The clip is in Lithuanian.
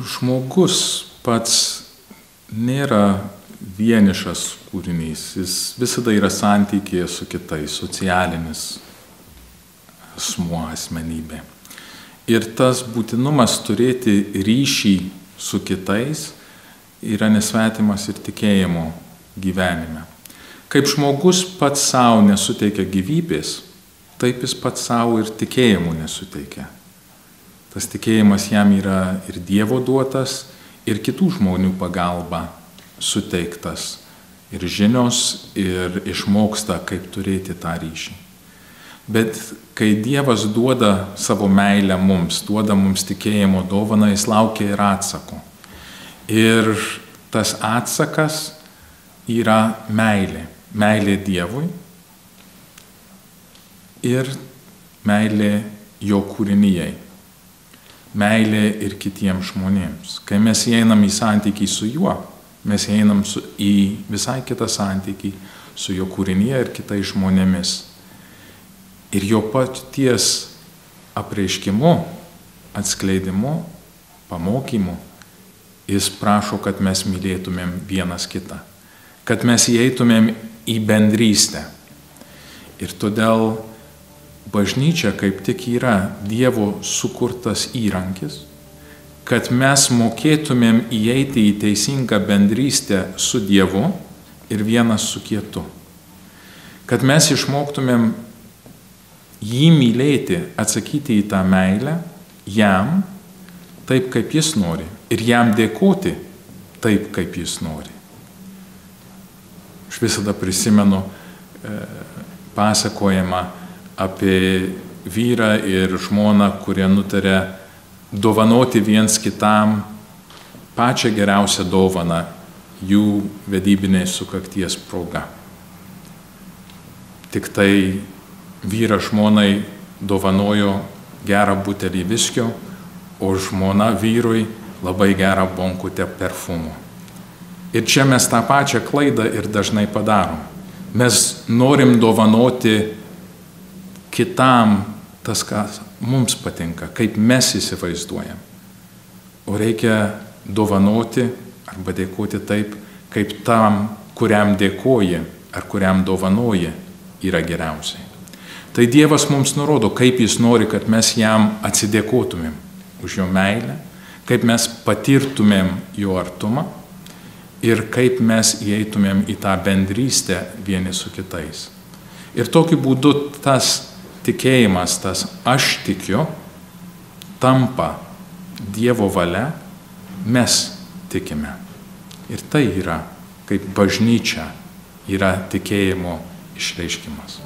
žmogus pats nėra vienišas kūrinys, jis visada yra santykėje su kitais, socialinis asmuo, asmenybė. Ir tas būtinumas turėti ryšį su kitais yra nesvetimas ir tikėjimo gyvenime. Kaip žmogus pats savo nesuteikia gyvybės, taip jis pats savo ir tikėjimo nesuteikia. Tas tikėjimas jam yra ir Dievo duotas, ir kitų žmonių pagalba suteiktas, ir žinios, ir išmoksta, kaip turėti tą ryšį. Bet kai Dievas duoda savo meilę mums, duoda mums tikėjimo dovaną, jis laukia ir atsako. Ir tas atsakas yra meilė. Meilė Dievui ir meilė jo kūrinijai. Meilė ir kitiems žmonėms. Kai mes įeinam į santykį su juo, mes įeinam į visai kitą santykį su jo kūrinyje ir kitais žmonėmis. Ir jo paties apreiškimu, atskleidimu, pamokymu, jis prašo, kad mes mylėtumėm vienas kitą, kad mes įeitumėm į bendrystę. Ir todėl bažnyčia kaip tik yra Dievo sukurtas įrankis, kad mes mokėtumėm įeiti į teisingą bendrystę su Dievu ir vienas su kitu. Kad mes išmoktumėm jį mylėti, atsakyti į tą meilę, jam taip, kaip jis nori, ir jam dėkoti taip, kaip jis nori. Aš visada prisimenu pasakojimą apie vyrą ir žmoną, kurie nutarė dovanoti viens kitam pačią geriausią dovaną jų vedybinės sukakties proga. Tik tai vyras žmonai dovanojo gerą butelį viskio, o žmona vyrui labai gerą bonkutę perfumų. Ir čia mes tą pačią klaidą ir dažnai padarom. Mes norim dovanoti kitam tas, kas mums patinka, kaip mes įsivaizduojam. O reikia dovanoti arba dėkoti taip, kaip tam, kuriam dėkoji ar kuriam dovanoji, yra geriausiai. Tai Dievas mums nurodo, kaip jis nori, kad mes jam atsidėkotumėm už jo meilę, kaip mes patirtumėm jo artumą ir kaip mes įeitumėm į tą bendrystę vieni su kitais. Ir tokiu būdu tas tikėjimas, tas aš tikiu, tampa Dievo valia, mes tikime. Ir tai yra, kaip bažnyčia, yra tikėjimo išreiškimas.